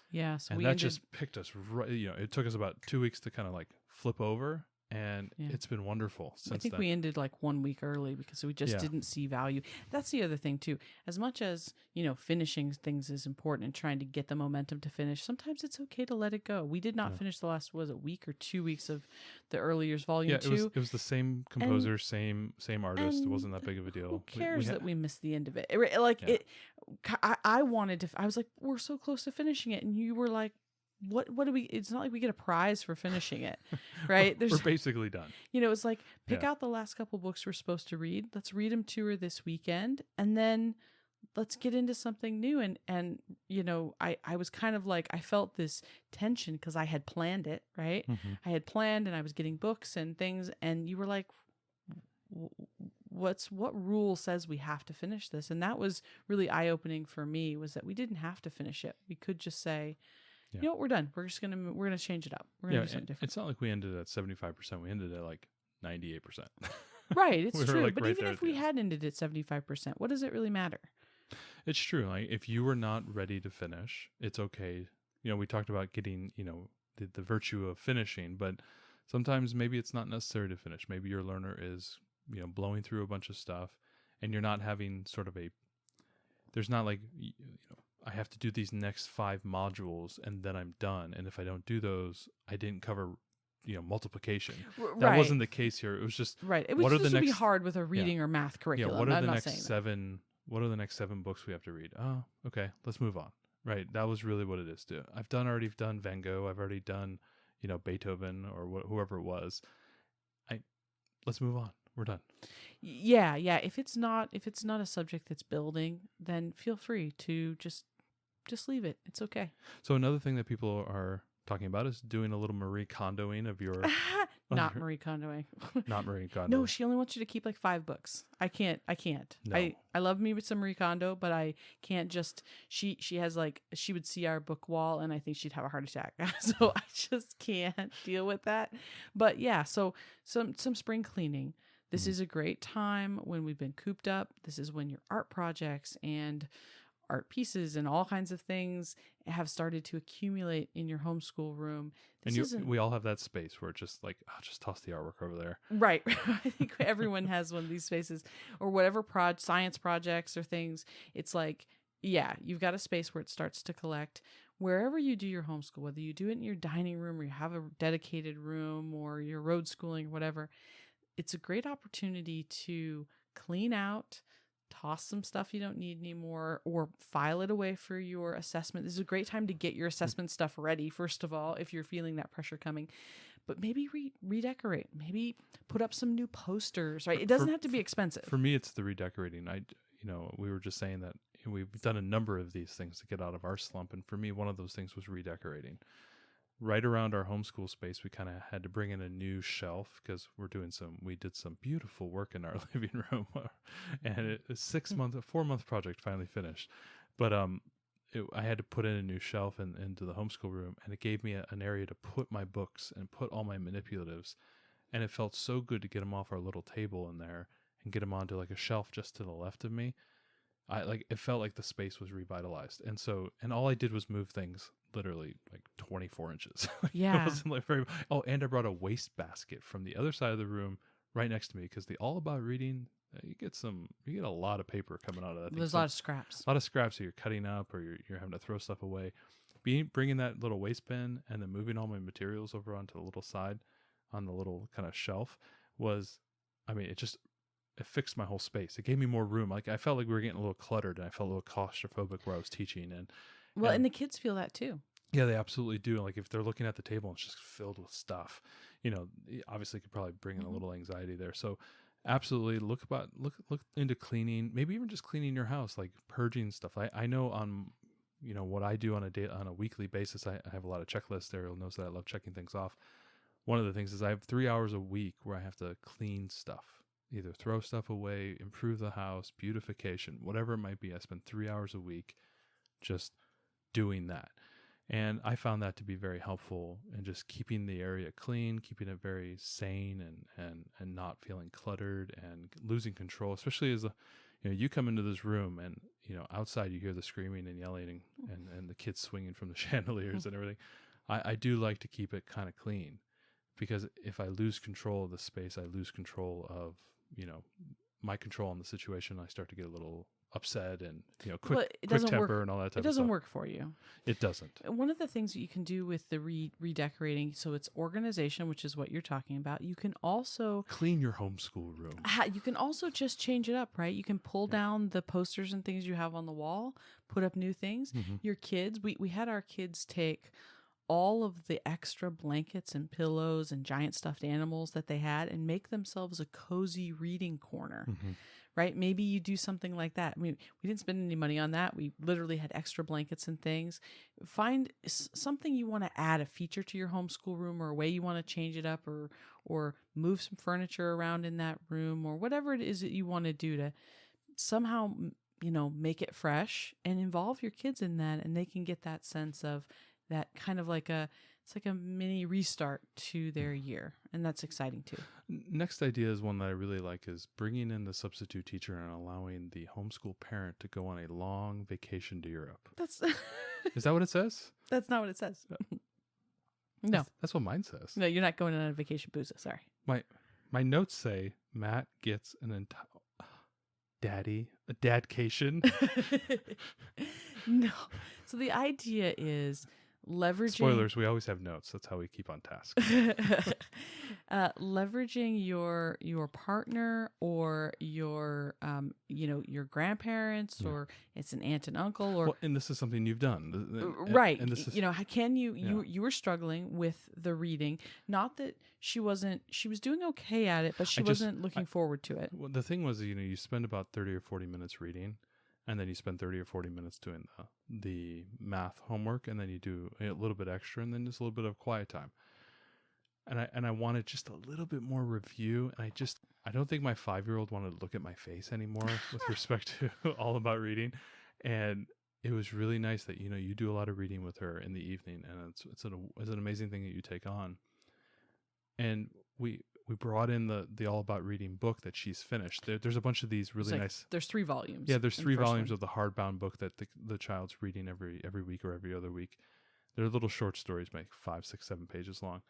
Yeah. So and that just picked us right. It took us about 2 weeks to kind of like flip over. And it's been wonderful since I think then. we ended like 1 week early because we just didn't see value. That's the other thing too. As much as, finishing things is important and trying to get the momentum to finish, sometimes it's okay to let it go. We did not finish the last, week or 2 weeks of the Early Years Volume 2. It was the same composer, same artist. It wasn't that big of a deal. Who cares that we missed the end of it? I wanted to, I was like, we're so close to finishing it. And you were like, what do we, it's not like we get a prize for finishing it, right? We're basically done. It's like, pick out the last couple books we're supposed to read. Let's read them to her this weekend. And then let's get into something new. And I was kind of like, I felt this tension because I had planned it, right? I had planned and I was getting books and things. And you were like, what rule says we have to finish this? And that was really eye-opening for me, was that we didn't have to finish it. We could just say, you know what, we're done. We're gonna change it up. We're gonna do something different. It's not like we ended at 75%. We ended at like 98%. Right, it's we true. like but right even if we had ended at 75%, what does it really matter? It's true. Like, if you were not ready to finish, it's okay. We talked about getting, the virtue of finishing, but sometimes maybe it's not necessary to finish. Maybe your learner is, blowing through a bunch of stuff, and you're not having sort of there's not like, I have to do these next 5 modules and then I'm done. And if I don't do those, I didn't cover, multiplication. That wasn't the case here. It was just It would be hard with a reading or math curriculum. Yeah, what are the next 7 books we have to read? Oh, okay, let's move on. Right, that was really what it is. I've already done Van Gogh. I've already done, Beethoven or whoever it was. Let's move on. We're done. Yeah. If it's not a subject that's building, then feel free to just leave it. It's okay. So another thing that people are talking about is doing a little Marie Kondoing of your Not Marie Kondoing. not Marie Kondo. No, she only wants you to keep like 5 books. I can't. No. I love me with some Marie Kondo, but I can't just. She has like, she would see our book wall and I think she'd have a heart attack. So I just can't deal with that. But yeah, so some spring cleaning. This is a great time when we've been cooped up. This is when your art projects and art pieces and all kinds of things have started to accumulate in your homeschool room. We all have that space where it's just like, I'll just toss the artwork over there. Right. I think everyone has one of these spaces, or whatever science projects or things. It's like, yeah, you've got a space where it starts to collect. Wherever you do your homeschool, whether you do it in your dining room or you have a dedicated room or you're road schooling or whatever, it's a great opportunity to clean out, toss some stuff you don't need anymore, or file it away for your assessment. This is a great time to get your assessment stuff ready, first of all, if you're feeling that pressure coming. But maybe redecorate, maybe put up some new posters, right? It doesn't have to be expensive. For me, it's the redecorating. We were just saying that we've done a number of these things to get out of our slump. And for me, one of those things was redecorating. Right around our homeschool space, we kind of had to bring in a new shelf because we did some beautiful work in our living room, and a 4-month project finally finished. But I had to put in a new shelf into the homeschool room, and it gave me an area to put my books and put all my manipulatives, and it felt so good to get them off our little table in there and get them onto like a shelf just to the left of me. It felt like the space was revitalized, and all I did was move things literally like 24 inches. Yeah. It wasn't like very. Oh, and I brought a waste basket from the other side of the room right next to me because the All About Reading, you get a lot of paper coming out of that. There's a lot of scraps. A lot of scraps that you're cutting up or you're having to throw stuff away. Bringing that little waste bin and then moving all my materials over onto the little side on the little kind of shelf it fixed my whole space. It gave me more room. Like I felt like we were getting a little cluttered, and I felt a little claustrophobic where I was teaching. And the kids feel that too. Yeah, they absolutely do. Like if they're looking at the table and it's just filled with stuff, obviously could probably bring in a little anxiety there. So absolutely look into cleaning, maybe even just cleaning your house, like purging stuff. I know on what I do on a weekly basis, I have a lot of checklists. Ariel knows that I love checking things off. One of the things is I have 3 hours a week where I have to clean stuff. Either throw stuff away, improve the house, beautification, whatever it might be. I spend 3 hours a week just doing that. And I found that to be very helpful in just keeping the area clean, keeping it very sane and not feeling cluttered and losing control, especially as you come into this room and, outside you hear the screaming and yelling and the kids swinging from the chandeliers and everything. I do like to keep it kind of clean because if I lose control of the space, I lose control of my control on the situation. I start to get a little upset and quick temper and all that type of stuff. It doesn't work for you. It doesn't. One of the things that you can do with the redecorating, so it's organization, which is what you're talking about. You can also clean your homeschool room. You can also just change it up, right? You can pull down the posters and things you have on the wall, put up new things. Mm-hmm. Your kids, we had our kids take all of the extra blankets and pillows and giant stuffed animals that they had and make themselves a cozy reading corner, right? Maybe you do something like that. I mean, we didn't spend any money on that. We literally had extra blankets and things. Find something you want to add, a feature to your homeschool room or a way you want to change it up or move some furniture around in that room or whatever it is that you want to do to somehow, make it fresh and involve your kids in that, and they can get that sense of that kind of it's like a mini restart to their year. And that's exciting too. Next idea is one that I really like, is bringing in the substitute teacher and allowing the homeschool parent to go on a long vacation to Europe. Is that what it says? That's not what it says. No. That's what mine says. No, you're not going on a vacation, Booza. Sorry. My notes say Matt gets a dadcation. No. So the idea is leveraging... Spoilers, we always have notes. That's how we keep on task. Leveraging your partner or your grandparents, or it's an aunt and uncle, or... Well, and this is something you've done. Right. And this is, you were struggling with the reading. Not that she was doing okay at it, but she wasn't looking forward to it. Well, the thing was, you spend about 30 or 40 minutes reading. and then you spend 30 or 40 minutes doing the math homework, and then you do a little bit extra, and then just a little bit of quiet time. And I wanted just a little bit more review, and I don't think my 5-year-old wanted to look at my face anymore with respect to All About Reading. And it was really nice that, you do a lot of reading with her in the evening, and it's an amazing thing that you take on. And we brought in the All About Reading book that she's finished. There's a bunch of these really nice. There's 3 volumes. Yeah, there's 3 volumes of the hardbound book that the child's reading every week or every other week. They're little short stories, like 5, 6, 7 pages long.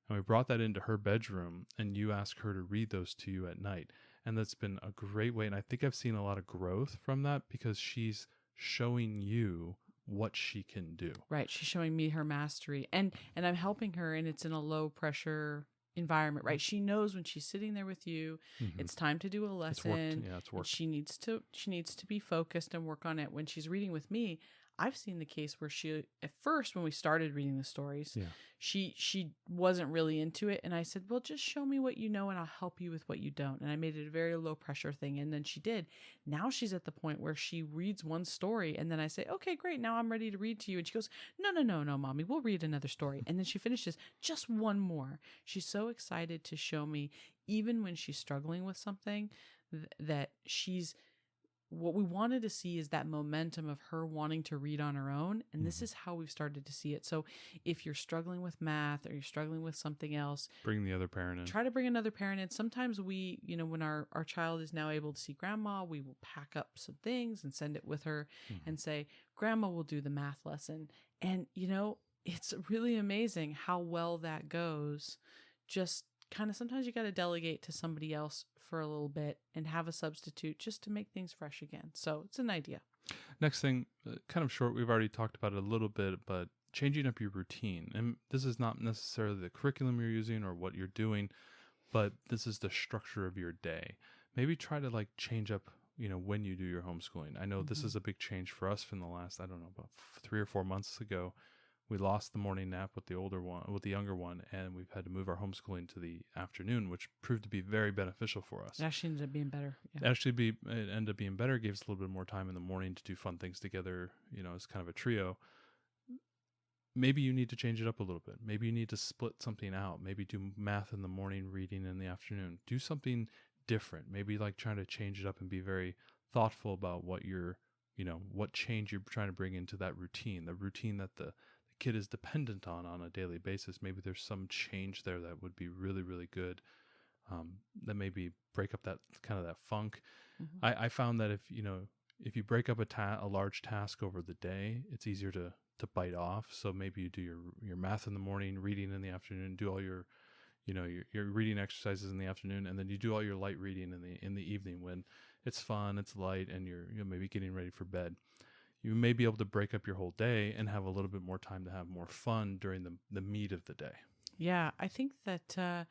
And we brought that into her bedroom, and you ask her to read those to you at night. And that's been a great way. And I think I've seen a lot of growth from that, because she's showing you what she can do. Right. She's showing me her mastery, and I'm helping her, and it's in a low pressure environment, right? She knows when she's sitting there with you, it's time to do a lesson. It's work. She needs to be focused and work on it. When she's reading with me, I've seen the case where she, at first, when we started reading the stories, she wasn't really into it. And I said, well, just show me what you know, and I'll help you with what you don't. And I made it a very low pressure thing. And then she did. Now she's at the point where she reads one story, and then I say, okay, great. Now I'm ready to read to you. And she goes, no, mommy, we'll read another story. And then she finishes just one more. She's so excited to show me, even when she's struggling with something, that she's, what we wanted to see is that momentum of her wanting to read on her own. And this is how we've started to see it. So if you're struggling with math, or you're struggling with something else, bring the other parent in. Try to bring another parent in. Sometimes we, when our child is now able to see grandma, we will pack up some things and send it with her and say, grandma will do the math lesson. And, it's really amazing how well that goes. Just kind of, sometimes you got to delegate to somebody else for a little bit and have a substitute just to make things fresh again. So it's an idea. Next thing, kind of short, we've already talked about it a little bit, but changing up your routine. And this is not necessarily the curriculum you're using or what you're doing, but this is the structure of your day. Maybe try to change up, when you do your homeschooling. I know this is a big change for us from the last, about 3 or 4 months ago. We lost the morning nap with the younger one, and we've had to move our homeschooling to the afternoon, which proved to be very beneficial for us. It actually ended up being better. Yeah. It ended up being better. It gave us a little bit more time in the morning to do fun things together, as kind of a trio. Maybe you need to change it up a little bit. Maybe you need to split something out. Maybe do math in the morning, reading in the afternoon. Do something different. Maybe trying to change it up and be very thoughtful about what what change you're trying to bring into that routine, the routine that the kid is dependent on a daily basis. Maybe there's some change there that would be really, really good. That maybe break up that kind of that funk. I found that if you break up a large task over the day, it's easier to bite off. So maybe you do your math in the morning, reading in the afternoon, do all your your reading exercises in the afternoon, and then you do all your light reading in the evening when it's fun, it's light, and you're maybe getting ready for bed. You may be able to break up your whole day and have a little bit more time to have more fun during the meat of the day. Yeah, I think that,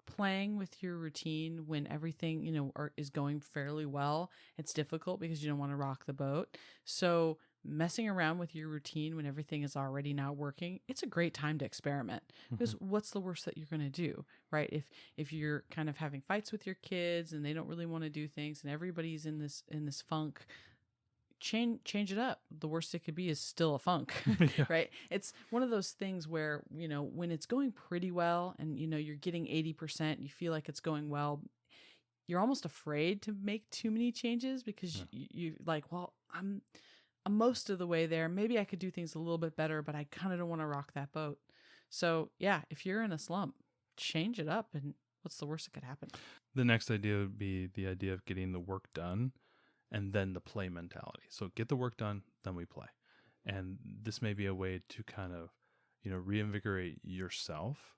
playing with your routine when everything, is going fairly well, it's difficult because you don't want to rock the boat. So messing around with your routine when everything is already now working, it's a great time to experiment, because what's the worst that you're going to do, right? If you're kind of having fights with your kids and they don't really want to do things and everybody's in this funk, change it up. The worst it could be is still a funk, right? It's one of those things where, when it's going pretty well and, you're getting 80%, you feel like it's going well, you're almost afraid to make too many changes because you like, well, I'm most of the way there. Maybe I could do things a little bit better, but I kind of don't want to rock that boat. So yeah, if you're in a slump, change it up, and what's the worst that could happen? The next idea would be the idea of getting the work done, and then the play mentality. So get the work done, then we play. And this may be a way to kind of, reinvigorate yourself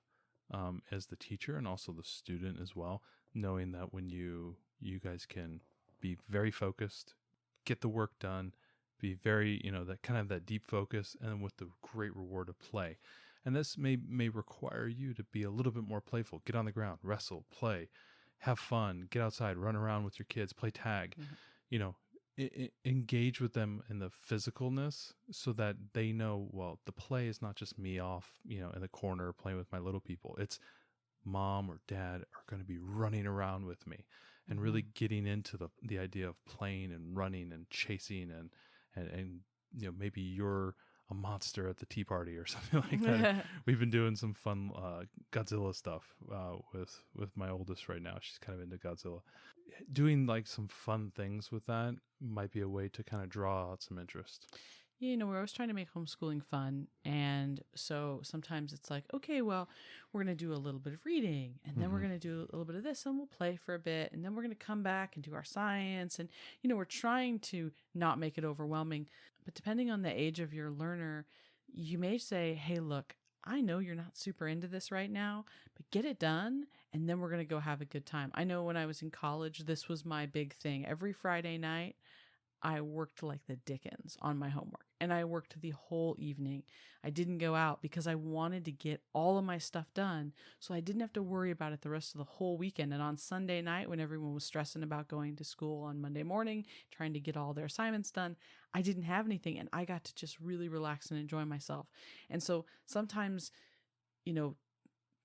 as the teacher and also the student as well, knowing that when you guys can be very focused, get the work done, be very, that kind of that deep focus, and with the great reward of play. And this may require you to be a little bit more playful. Get on the ground, wrestle, play, have fun, get outside, run around with your kids, play tag. Engage with them in the physicalness so that they know, well, the play is not just me off, in the corner playing with my little people. It's mom or dad are going to be running around with me. and really getting into the idea of playing and running and chasing and maybe you're a monster at the tea party or something like that. We've been doing some fun Godzilla stuff with my oldest right now. She's kind of into Godzilla. Doing like some fun things with that might be a way to kind of draw out some interest. Yeah, we're always trying to make homeschooling fun. And so sometimes it's like, okay, well, we're going to do a little bit of reading, and then we're going to do a little bit of this, and we'll play for a bit, and then we're going to come back and do our science. And, we're trying to not make it overwhelming. But depending on the age of your learner, you may say, hey, look, I know you're not super into this right now, but get it done, and then we're going to go have a good time. I know when I was in college, this was my big thing. Every Friday night, I worked like the dickens on my homework, and I worked the whole evening. I didn't go out because I wanted to get all of my stuff done, so I didn't have to worry about it the rest of the whole weekend. And on Sunday night, when everyone was stressing about going to school on Monday morning, trying to get all their assignments done, I didn't have anything, and I got to just really relax and enjoy myself. And so sometimes,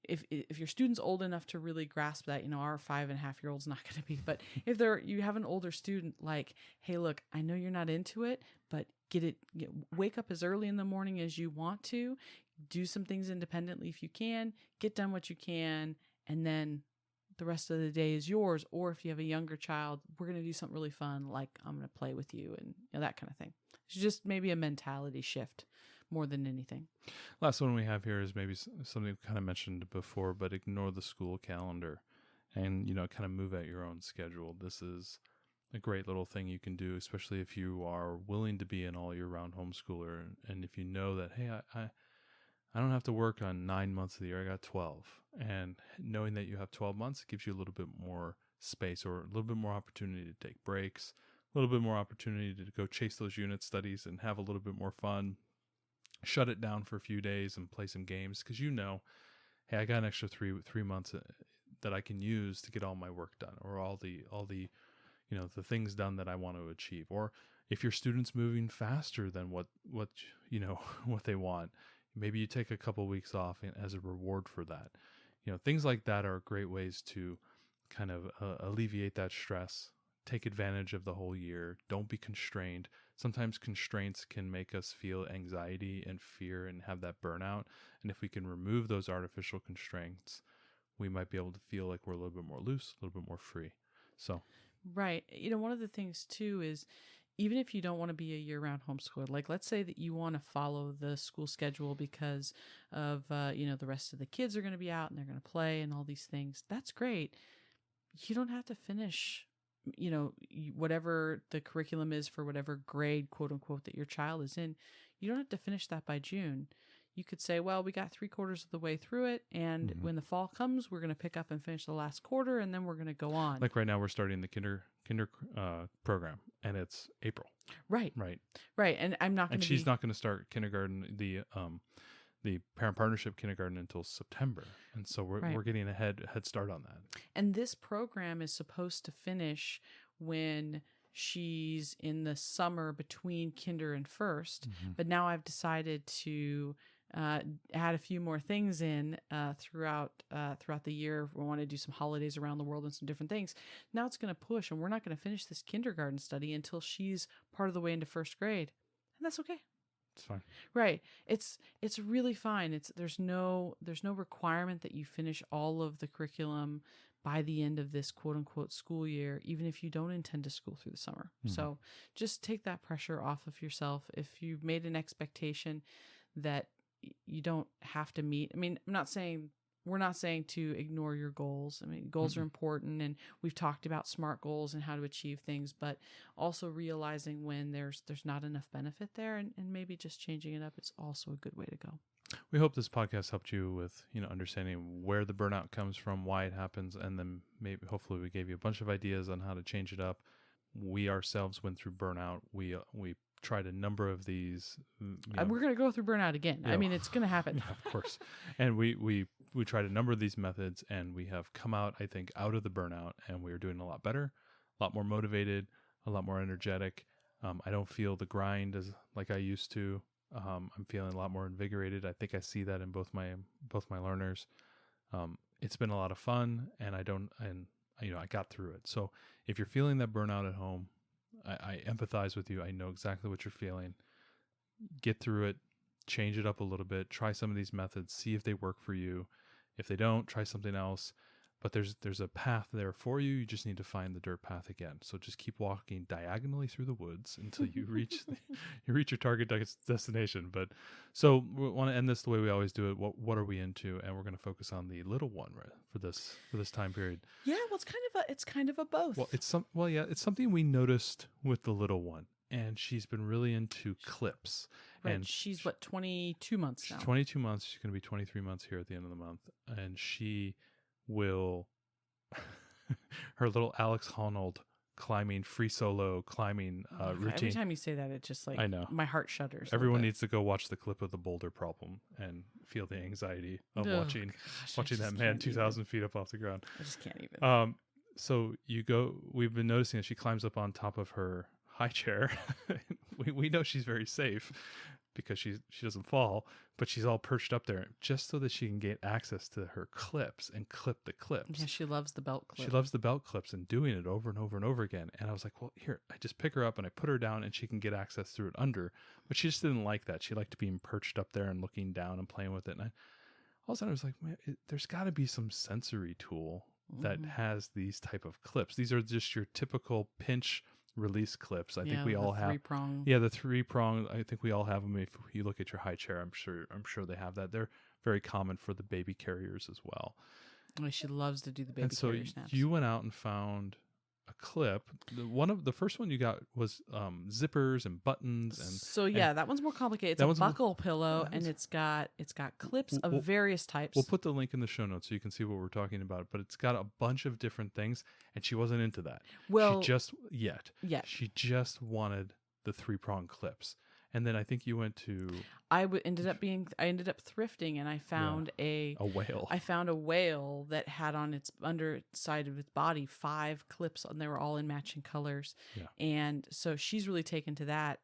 if your student's old enough to really grasp that, our 5.5-year-old's not going to be, but if you have an older student, like, hey, look, I know you're not into it, but wake up as early in the morning as you want to, do some things independently if you can, get done what you can, and then the rest of the day is yours. Or if you have a younger child, we're going to do something really fun, like I'm going to play with you, and that kind of thing. It's just maybe a mentality shift more than anything. Last one we have here is maybe something we kind of mentioned before, but ignore the school calendar and, kind of move at your own schedule. This is a great little thing you can do, especially if you are willing to be an all year round homeschooler. And if you know that, hey, I don't have to work on 9 months of the year, I got 12. And knowing that you have 12 months gives you a little bit more space or a little bit more opportunity to take breaks, a little bit more opportunity to go chase those unit studies and have a little bit more fun. Shut it down for a few days and play some games because hey, I got an extra three months that I can use to get all my work done or all the the things done that I want to achieve. Or if your student's moving faster than what what they want, maybe you take a couple weeks off as a reward for that. Things like that are great ways to kind of alleviate that stress. Take advantage of the whole year. Don't be constrained. Sometimes constraints can make us feel anxiety and fear and have that burnout. And if we can remove those artificial constraints, we might be able to feel like we're a little bit more loose, a little bit more free. So, right. One of the things too is even if you don't want to be a year-round homeschooler, like let's say that you want to follow the school schedule because of, the rest of the kids are going to be out and they're going to play and all these things. That's great. You don't have to finish whatever the curriculum is for whatever grade, quote unquote, that your child is in. You don't have to finish that by June. You could say, well, we got 3/4 of the way through it. And when the fall comes, we're going to pick up and finish the last quarter. And then we're going to go on. Like right now, we're starting the kinder program and it's April. Right. And I'm not going to she's not going to start kindergarten, the parent partnership kindergarten until September. And so we're getting a head start on that. And this program is supposed to finish when she's in the summer between kinder and first. But now I've decided to add a few more things in throughout the year. We want to do some holidays around the world and some different things. Now it's going to push, and we're not going to finish this kindergarten study until she's part of the way into first grade. And that's okay. It's fine. Right. It's really fine. There's no requirement that you finish all of the curriculum by the end of this quote unquote school year, even if you don't intend to school through the summer. So just take that pressure off of yourself. If you've made an expectation that you don't have to meet. I mean, we're not saying to ignore your goals. I mean, goals are important, and we've talked about SMART goals and how to achieve things, but also realizing when there's not enough benefit there and maybe just changing it up. It's also a good way to go. We hope this podcast helped you with, understanding where the burnout comes from, why it happens, and then maybe hopefully we gave you a bunch of ideas on how to change it up. We ourselves went through burnout. We tried a number of these. We're going to go through burnout again. I mean, it's going to happen. Yeah, of course. And we tried a number of these methods, and we have come out, I think, out of the burnout, and we're doing a lot better, a lot more motivated, a lot more energetic. I don't feel the grind like I used to. I'm feeling a lot more invigorated. I think I see that in both my learners. It's been a lot of fun, and I got through it. So if you're feeling that burnout at home, I empathize with you. I know exactly what you're feeling. Get through it, change it up a little bit, try some of these methods, see if they work for you. If they don't, try something else. But there's a path there for you. You just need to find the dirt path again. So just keep walking diagonally through the woods until you reach your target destination. But so we want to end this the way we always do it. What are we into? And we're going to focus on the little one, right, for this time period. Yeah, well, it's kind of a both. Well, it's something we noticed with the little one, and she's been really into clips. Right, and she's 22 months now. 22 months. She's going to be 23 months here at the end of the month, and she will her little Alex Honnold climbing free solo climbing routine. Every time you say that, it's just like, I know, my heart shudders. Everyone needs to go watch the clip of the boulder problem and feel the anxiety of watching that man 2,000 feet up off the ground. I just can't even. So we've been noticing that she climbs up on top of her high chair. we know she's very safe because she doesn't fall, but she's all perched up there just so that she can get access to her clips and clip the clips. Yeah, she loves the belt clip. She loves the belt clips and doing it over and over and over again. And I was like, well, here, I just pick her up and I put her down and she can get access through it under. But she just didn't like that. She liked being perched up there and looking down and playing with it. And all of a sudden I was like, man, there's got to be some sensory tool that has these type of clips. These are just your typical pinch release clips. I think we all have 3-prong. Yeah, the 3-prong. I think we all have them. If you look at your high chair, I'm sure they have that. They're very common for the baby carriers as well. Oh, she loves to do the baby carrier snaps. You went out and found a clip. The first one you got was zippers and buttons and that one's more complicated. It's a buckle pillow, and it's got clips of various types. We'll put the link in the show notes so you can see what we're talking about. But it's got a bunch of different things, and she wasn't into that. Well, she just wanted the 3-prong clips. And then I think you went to. I ended up thrifting, and I found a whale. I found a whale that had on its underside of its body 5 clips, and they were all in matching colors. Yeah. And so she's really taken to that.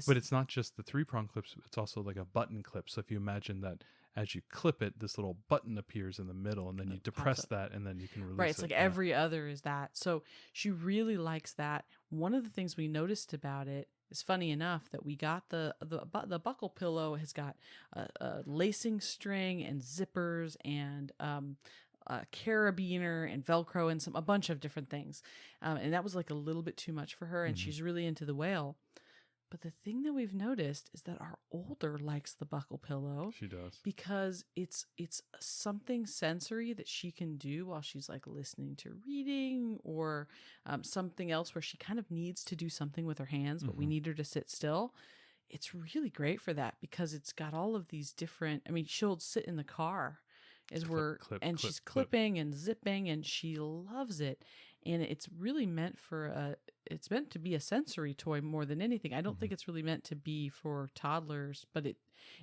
But it's not just the 3-prong clips; it's also like a button clip. So if you imagine that as you clip it, this little button appears in the middle, and then you depress that, and then you can release it. Right. It's like every other is that. So she really likes that. One of the things we noticed about it. It's funny enough that we got the buckle pillow has got a lacing string and zippers and a carabiner and Velcro and a bunch of different things, and that was like a little bit too much for her, and she's really into the whale. But the thing that we've noticed is that our older likes the buckle pillow. She does. Because it's something sensory that she can do while she's like listening to reading or something else where she kind of needs to do something with her hands, but we need her to sit still. It's really great for that because it's got all of these different, she'll sit in the car as she's clipping and zipping, and she loves it. And it's really meant it's meant to be a sensory toy more than anything. I don't think it's really meant to be for toddlers, but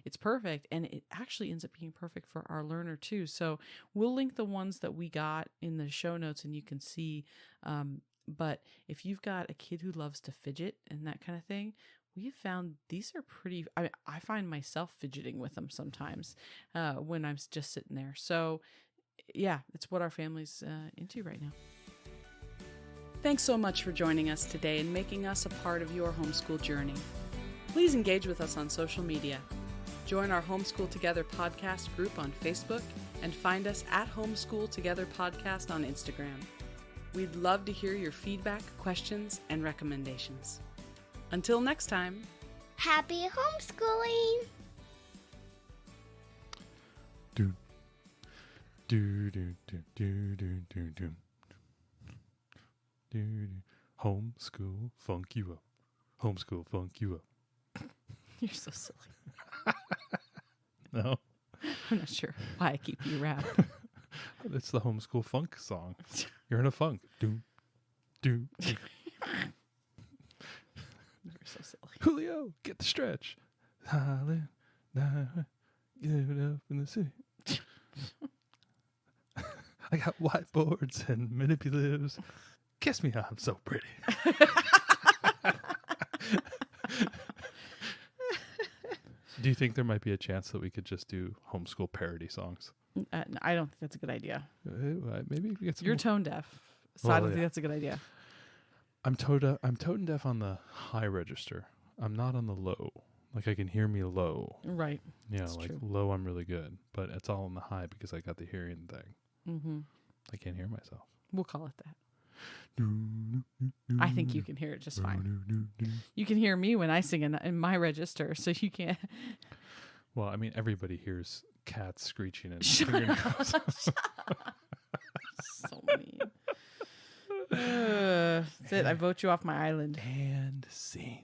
it's perfect. And it actually ends up being perfect for our learner too. So we'll link the ones that we got in the show notes and you can see. But if you've got a kid who loves to fidget and that kind of thing, we have found these are pretty, I find myself fidgeting with them sometimes when I'm just sitting there. So yeah, it's what our family's into right now. Thanks so much for joining us today and making us a part of your homeschool journey. Please engage with us on social media. Join our Homeschool Together podcast group on Facebook and find us at Homeschool Together Podcast on Instagram. We'd love to hear your feedback, questions, and recommendations. Until next time, happy homeschooling! Do do do do do do do do. Homeschool funk you up. Homeschool funk you up. You're so silly. No? I'm not sure why I keep you wrapped. It's the homeschool funk song. You're in a funk. Do, do, do. You're so silly. Julio, get the stretch. Get it up in the city. I got whiteboards and manipulatives. Kiss me, I'm so pretty. Do you think there might be a chance that we could just do homeschool parody songs? I don't think that's a good idea. Maybe we get some. You're tone deaf. So I don't think that's a good idea. I'm tone deaf on the high register. I'm not on the low. Like, I can hear me low. Right. Yeah, That's like true. low I'm really good. But it's all on the high because I got the hearing thing. Mm-hmm. I can't hear myself. We'll call it that. I think you can hear it just fine. You can hear me when I sing in my register, so you can't. Well, I mean, everybody hears cats screeching and Shut fingernails. So mean. That's it. I vote you off my island. And scene.